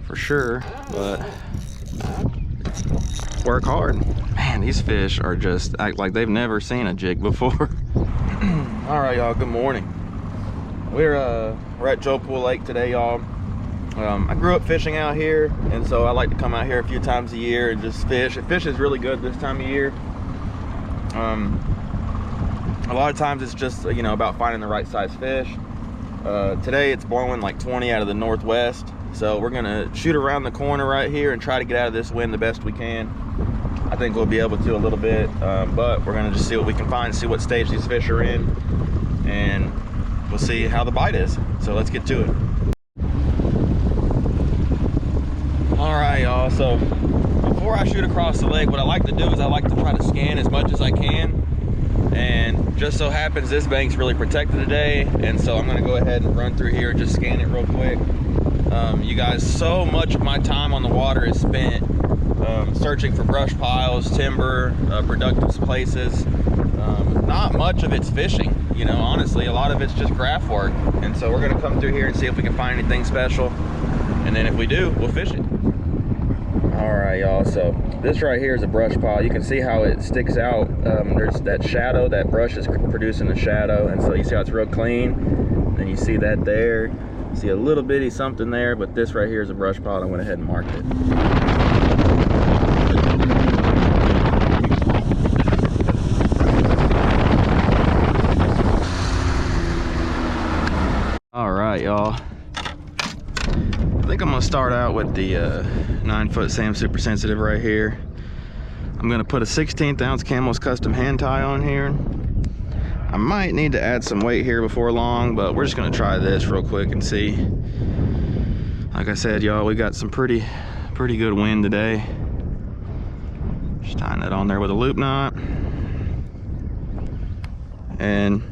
for sure, but work hard. Man, these fish are just act like they've never seen a jig before. All right, y'all, good morning. We're at Joe Pool Lake today, y'all. I grew up fishing out here, and so I like to come out here a few times a year and just fish. It fishes really good this time of year. A lot of times it's just, you know, about finding the right size fish. Today it's blowing like 20 out of the northwest, so we're gonna shoot around the corner right here and try to get out of this wind the best we can. I think we'll be able to a little bit, but we're gonna just see what we can find, see what stage these fish are in, and we'll see how the bite is. So let's get to it. All right, y'all, so before I shoot across the lake, what I like to do is I like to try to scan as much as I can. And just so happens this bank's really protected today, and so I'm gonna go ahead and run through here and just scan it real quick. You guys, so much of my time on the water is spent searching for brush piles, timber, productive places. Not much of it's fishing, you know, honestly. A lot of it's just craft work. And so we're gonna come through here and see if we can find anything special. And then if we do, we'll fish it. All right, y'all, so this right here is a brush pile. You can see how it sticks out. There's that shadow, that brush is producing a shadow, and so you see how it's real clean. Then you see that there. See a little bitty something there, but this right here is a brush pile. I went ahead and marked it. All right, y'all. I think I'm gonna start out with the 9-foot Sam Super Sensitive right here. I'm gonna put a 1/16 ounce Camel's Custom hand tie on here. I might need to add some weight here before long, but we're just gonna try this real quick and see. Like I said, y'all, we got some pretty good wind today. Just tying that on there with a loop knot. And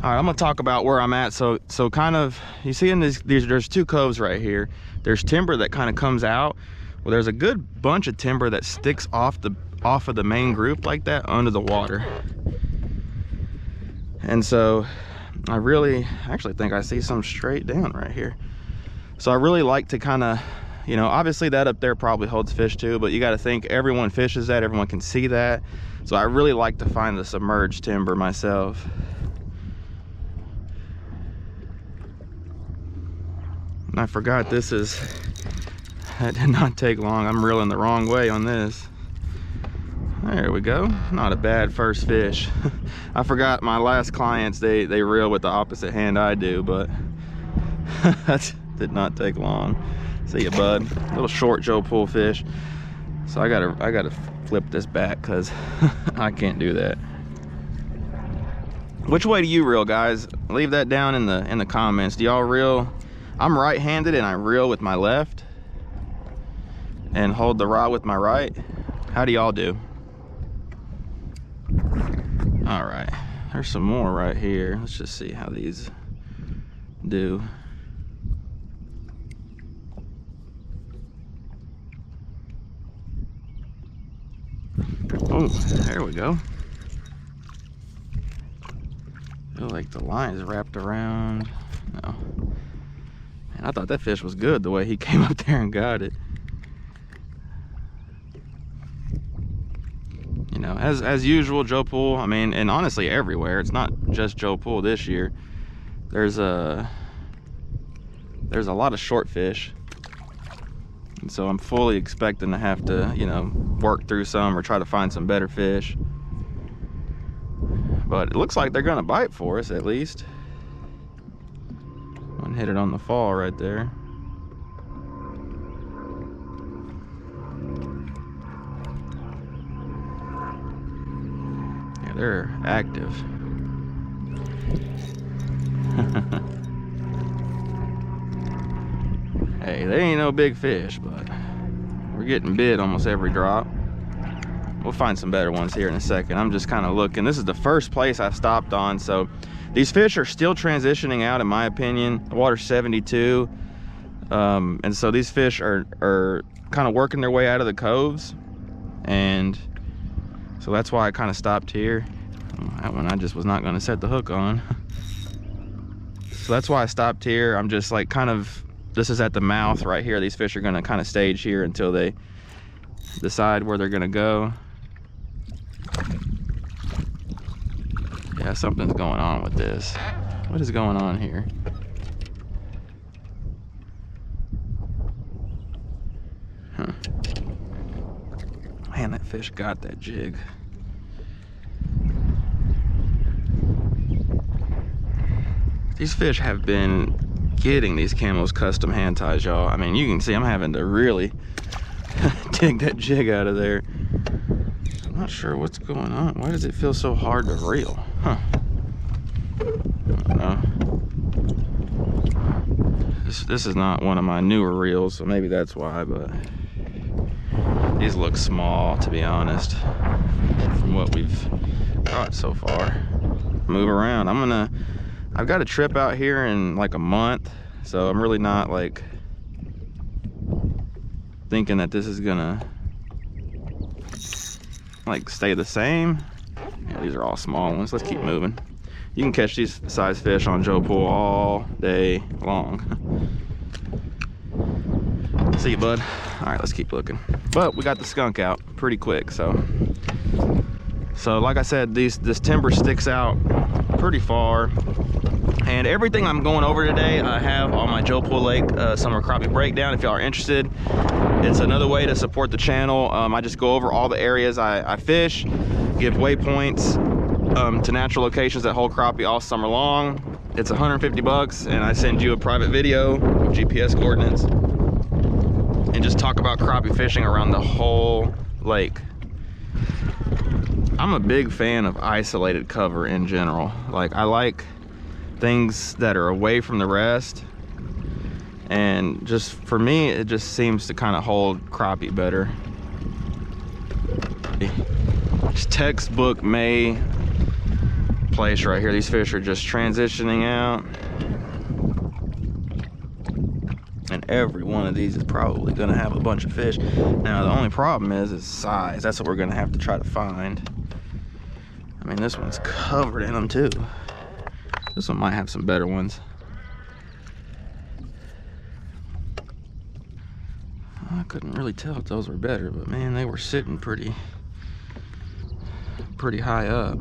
all right, I'm gonna talk about where I'm at. So kind of, you see in there's two coves right here. There's timber that kind of comes out. Well, there's a good bunch of timber that sticks off of the main group like that under the water. And so I really actually think I see some straight down right here. So I really like to kind of, you know, obviously that up there probably holds fish too, but you got to think everyone fishes that, everyone can see that. So I really like to find the submerged timber myself. And I forgot that did not take long. I'm reeling the wrong way on this. There we go. Not a bad first fish. I forgot my last clients, they reel with the opposite hand I do, but that did not take long. See ya, bud. Little short Joe Pool fish. So I gotta flip this back because I can't do that. Which way do you reel, guys? Leave that down in the comments. Do y'all reel? I'm right-handed and I reel with my left and hold the rod with my right. How do y'all do? All right, there's some more right here. Let's just see how these do. Oh, there we go. Feel like the line is wrapped around. No. Man, I thought that fish was good the way he came up there and got it. You know, as usual, Joe Pool, I mean, and honestly everywhere, it's not just Joe Pool this year. There's a lot of short fish. And so I'm fully expecting to have to, you know, work through some or try to find some better fish. But it looks like they're gonna bite for us at least. One hit it on the fall right there. Yeah, they're active. Hey, they ain't no big fish, but we're getting bit almost every drop. We'll find some better ones here in a second. I'm just kind of looking. This is the first place I stopped on, so these fish are still transitioning out, in my opinion. The water's 72, and so these fish are kind of working their way out of the coves, and so that's why I kind of stopped here. That one I just was not going to set the hook on. So that's why I stopped here. I'm just like kind of this is at the mouth right here. These fish are gonna kind of stage here until they decide where they're gonna go. Yeah, something's going on with this. What is going on here? Huh. Man, that fish got that jig. These fish have been getting these Camel's custom hand ties, y'all. I mean, you can see I'm having to really dig that jig out of there. I'm not sure what's going on. Why does it feel so hard to reel? Huh. I don't know. This is not one of my newer reels, so maybe that's why, but these look small, to be honest, from what we've caught so far. Move around. I've got a trip out here in like a month, so I'm really not like thinking that this is gonna like stay the same. Yeah, these are all small ones. Let's keep moving. You can catch these size fish on Joe Pool all day long. See you, bud. All right, let's keep looking. But we got the skunk out pretty quick, so like I said, this timber sticks out pretty far. And everything I'm going over today, I have on my Joe Pool Lake Summer Crappie Breakdown. If y'all are interested, it's another way to support the channel. I just go over all the areas I fish, give waypoints to natural locations that hold crappie all summer long. It's 150 bucks, and I send you a private video with GPS coordinates and just talk about crappie fishing around the whole lake. I'm a big fan of isolated cover in general. Like, I like things that are away from the rest, and just for me it just seems to kind of hold crappie better. It's textbook May place right here. These fish are just transitioning out, and every one of these is probably gonna have a bunch of fish. Now the only problem is size. That's what we're gonna have to try to find. I mean, this one's covered in them too. This one might have some better ones. I couldn't really tell if those were better, but man, they were sitting pretty high up.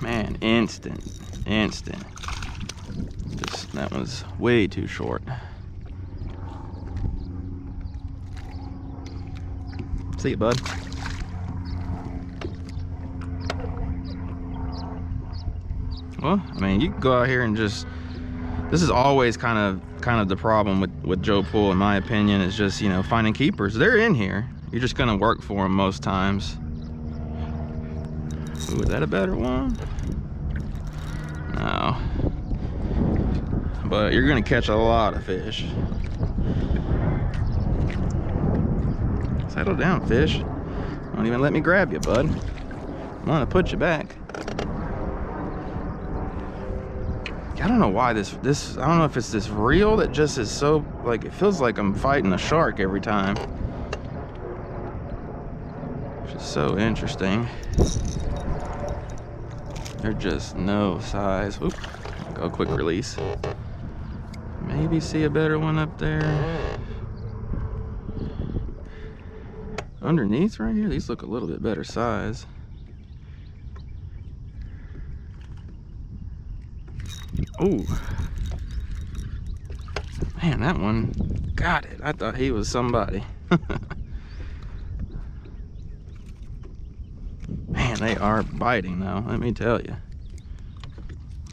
Man, instant. Just, that was way too short. See you, bud. Well, I mean, you can go out here and just, this is always kind of the problem with Joe Pool, in my opinion, is just, you know, finding keepers. They're in here. You're just gonna work for them most times. Ooh, is that a better one? No. But you're gonna catch a lot of fish. Settle down, fish. Don't even let me grab you, bud. I'm gonna put you back. I don't know why this I don't know if it's this reel that just is so, like, it feels like I'm fighting a shark every time. Which is so interesting. They're just no size. Oop, go quick release. Maybe see a better one up there. Underneath right here, these look a little bit better size. Oh, man, that one got it. I thought he was somebody. Man, they are biting though, let me tell you.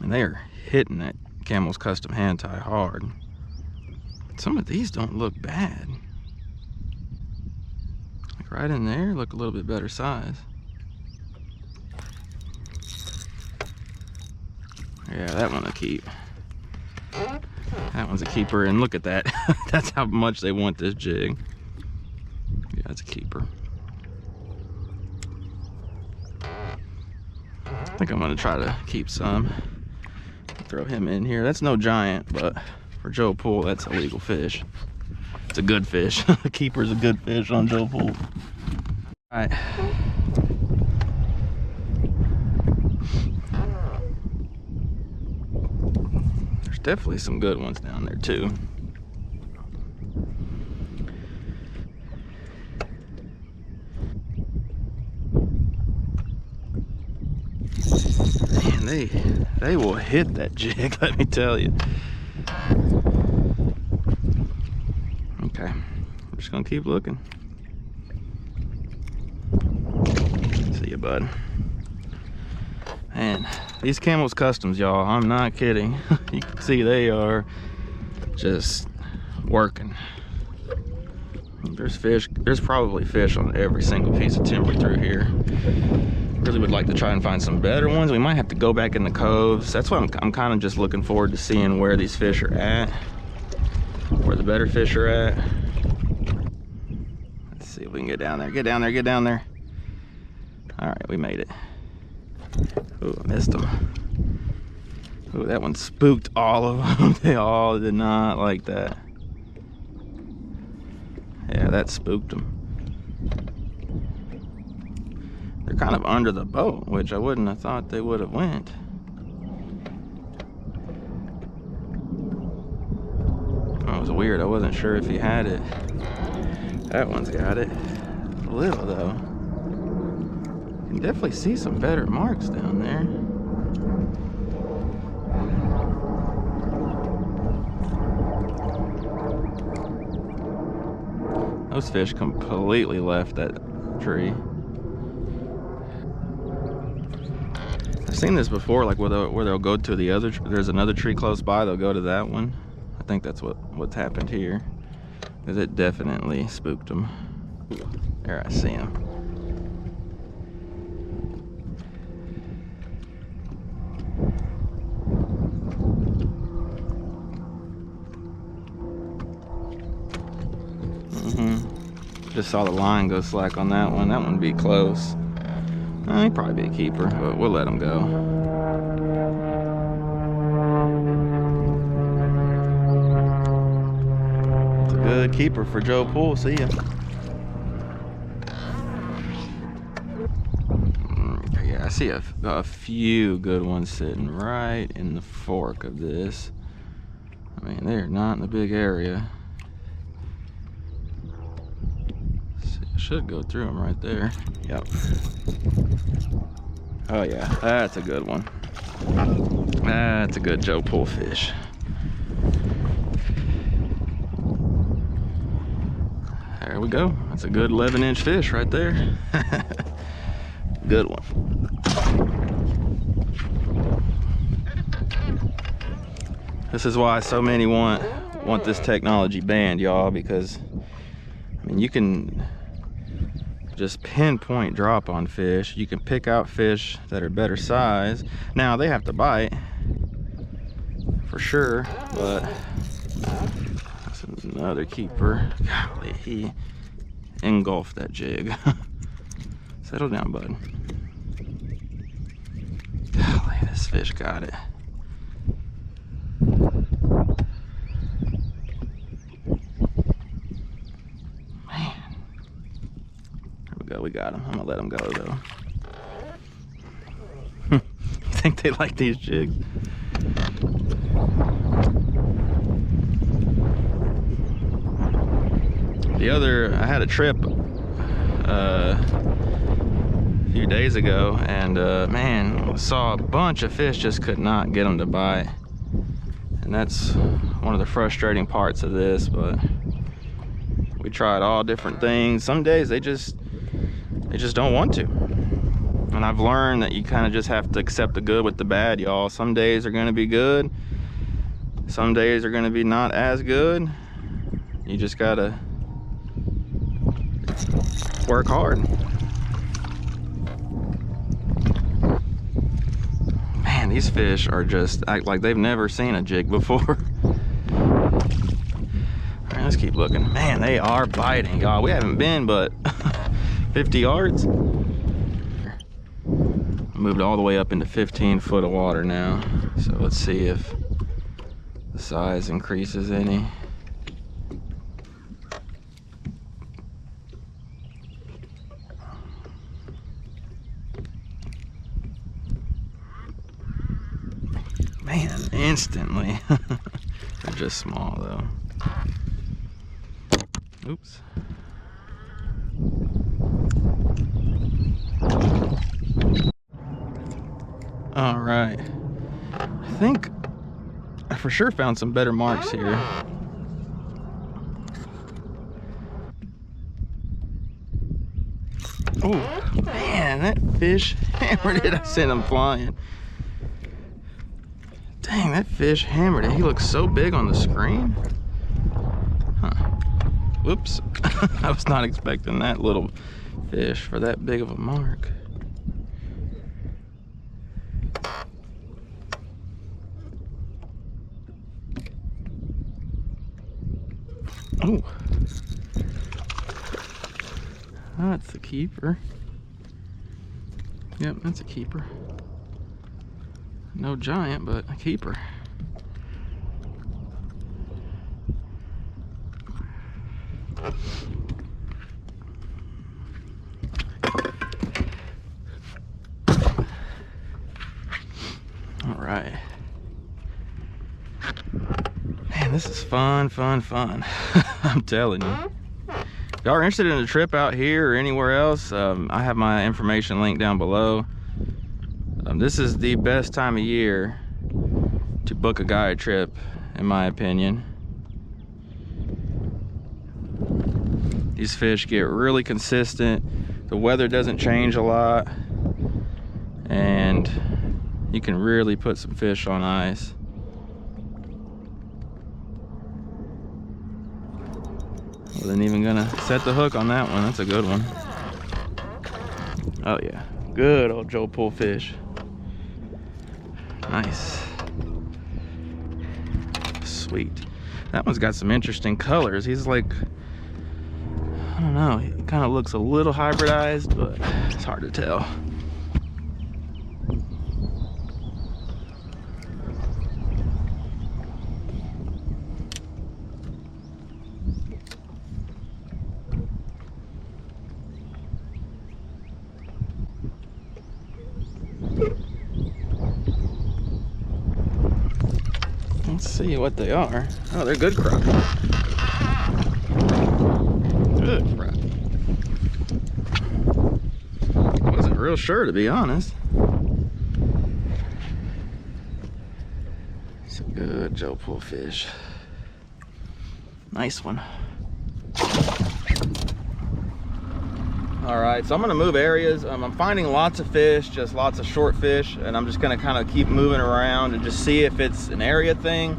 And they are hitting that Camel's custom hand tie hard. Some of these don't look bad. Like right in there, look a little bit better size. Yeah, that one a keep. That one's a keeper, and look at that. That's how much they want this jig. Yeah, it's a keeper. I think I'm gonna try to keep some. Throw him in here. That's no giant, but for Joe Pool, that's a legal fish. It's a good fish. A keeper's a good fish on Joe Pool. All right. There's definitely some good ones down there too. Man, they will hit that jig, let me tell you. Okay, I'm just gonna keep looking. See you, bud. Man, these Camels Customs, y'all, I'm not kidding. You can see they are just working. There's fish, there's probably fish on every single piece of timber through here. Really would like to try and find some better ones. We might have to go back in the coves. That's why I'm kind of just looking forward to seeing where these fish are at, where the better fish are at. Let's see if we can get down there. Get down there, get down there. All right, we made it. Ooh, I missed them. Ooh, that one spooked all of them. They all did not like that. Yeah, that spooked them. They're kind of under the boat, which I wouldn't have thought they would have went. That was weird. I wasn't sure if he had it. That one's got it. A little though. You can definitely see some better marks down there. Those fish completely left that tree. I've seen this before, like where they'll go to the other, there's another tree close by, they'll go to that one. I think that's what's happened here, because it definitely spooked them. There, I see him. Just saw the line go slack on that one. That one would be close. He'd probably be a keeper, but we'll let him go. It's a good keeper for Joe Poole. See ya. Yeah, I see a few good ones sitting right in the fork of this. I mean, they're not in the big area. Should go through them right there. Yep. Oh yeah, that's a good one. That's a good Joe Poole fish. There we go. That's a good 11-inch fish right there. Good one. This is why so many want this technology banned, y'all, because I mean, you can just pinpoint drop on fish. You can pick out fish that are better size. Now they have to bite for sure, but this is another keeper. Golly, he engulfed that jig. Settle down, bud. Golly, this fish got it. We got him. I'm gonna let him go though. You think they like these jigs? I had a trip a few days ago, and man, saw a bunch of fish, just could not get them to bite. And that's one of the frustrating parts of this, but we tried all different things. Some days they just don't want to. And I've learned that you kind of just have to accept the good with the bad, y'all. Some days are gonna be good. Some days are gonna be not as good. You just gotta work hard. Man, these fish are just act like they've never seen a jig before. All right, let's keep looking. Man, they are biting, y'all. We haven't been but 50 yards. Moved all the way up into 15 foot of water now. So let's see if the size increases any. Man, instantly. They're just small though. Oops. All right. I think I for sure found some better marks here. Oh man, that fish hammered it. I sent him flying. Dang, that fish hammered it. He looks so big on the screen. Huh. Whoops. I was not expecting that little fish for that big of a mark. Oh. That's a keeper. Yep, that's a keeper. No giant, but a keeper. All right. Man, this is fun, fun, fun. I'm telling you. If y'all are interested in a trip out here or anywhere else, I have my information linked down below. This is the best time of year to book a guide trip, in my opinion. These fish get really consistent. The weather doesn't change a lot, and you can really put some fish on ice. Wasn't even gonna set the hook on that one. That's a good one. Oh yeah, good old Joe Pool fish. Nice. Sweet. That one's got some interesting colors. He's like, I don't know, he kind of looks a little hybridized, but it's hard to tell. Let's see what they are. Oh, they're good crappie. Good crappie. Wasn't real sure, to be honest. It's a good Joe Pool fish. Nice one. All right, so I'm gonna move areas. I'm finding lots of fish, just lots of short fish, and I'm just gonna kind of keep moving around and just see if it's an area thing,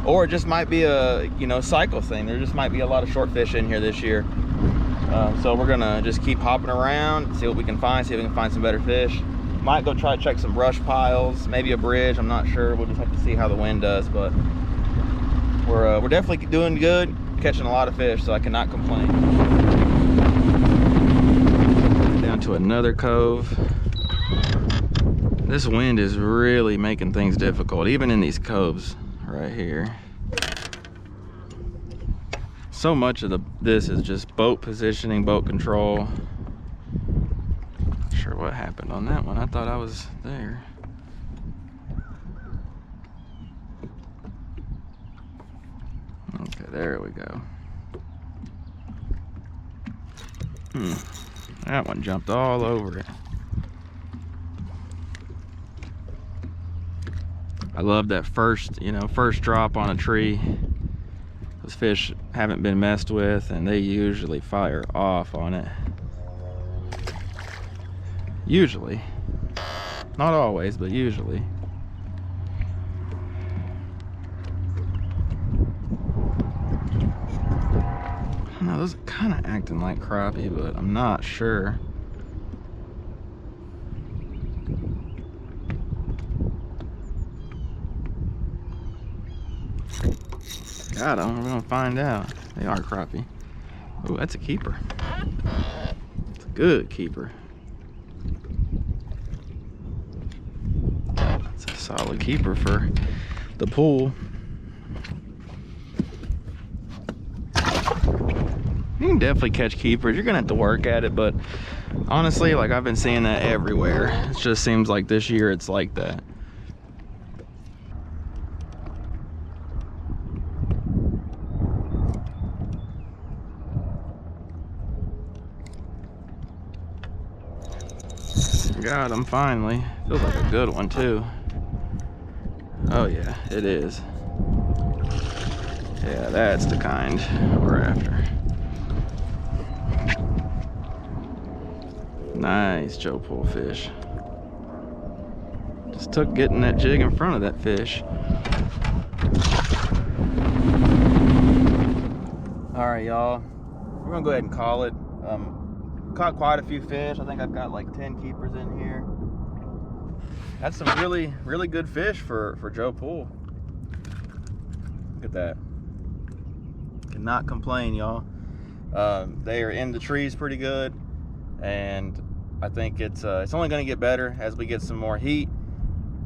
or it just might be a, you know, cycle thing. There just might be a lot of short fish in here this year. So we're gonna just keep hopping around, see what we can find, see if we can find some better fish. Might go try to check some brush piles, maybe a bridge, I'm not sure. We'll just have to see how the wind does, but we're definitely doing good, catching a lot of fish, so I cannot complain. To another cove. This wind is really making things difficult, even in these coves right here. So much of this is just boat positioning, boat control. Not sure what happened on that one. I thought I was there. Okay, there we go. That one jumped all over it. I love that first drop on a tree. Those fish haven't been messed with, and they usually fire off on it. Usually. Not always, but usually. No, those are kind of acting like crappie, but I'm not sure. Got them. We're gonna find out. They are crappie. Oh, that's a keeper. It's a good keeper. It's a solid keeper for the pool. You can definitely catch keepers. You're gonna have to work at it, but honestly, like, I've been seeing that everywhere. It just seems like this year it's like that. Got him finally. Feels like a good one too. Oh yeah, it is. Yeah, that's the kind we're after. Nice Joe Pool fish. Just took getting that jig in front of that fish. All right, y'all. We're gonna go ahead and call it. Caught quite a few fish. I think I've got like 10 keepers in here. That's some really, really good fish for Joe Pool. Look at that. Cannot complain, y'all. They are in the trees pretty good, and I think it's only going to get better as we get some more heat.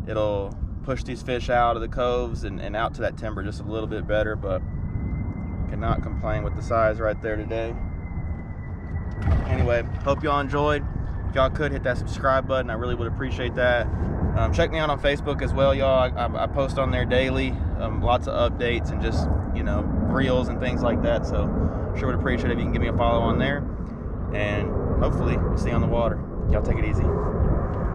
It'll push these fish out of the coves and out to that timber just a little bit better, but cannot complain with the size right there today. Anyway, hope y'all enjoyed. If y'all could hit that subscribe button, I really would appreciate that. Check me out on Facebook as well, y'all. I post on there daily, lots of updates and just, you know, reels and things like that. So sure would appreciate it if you can give me a follow on there, and hopefully we'll see you on the water. Y'all take it easy.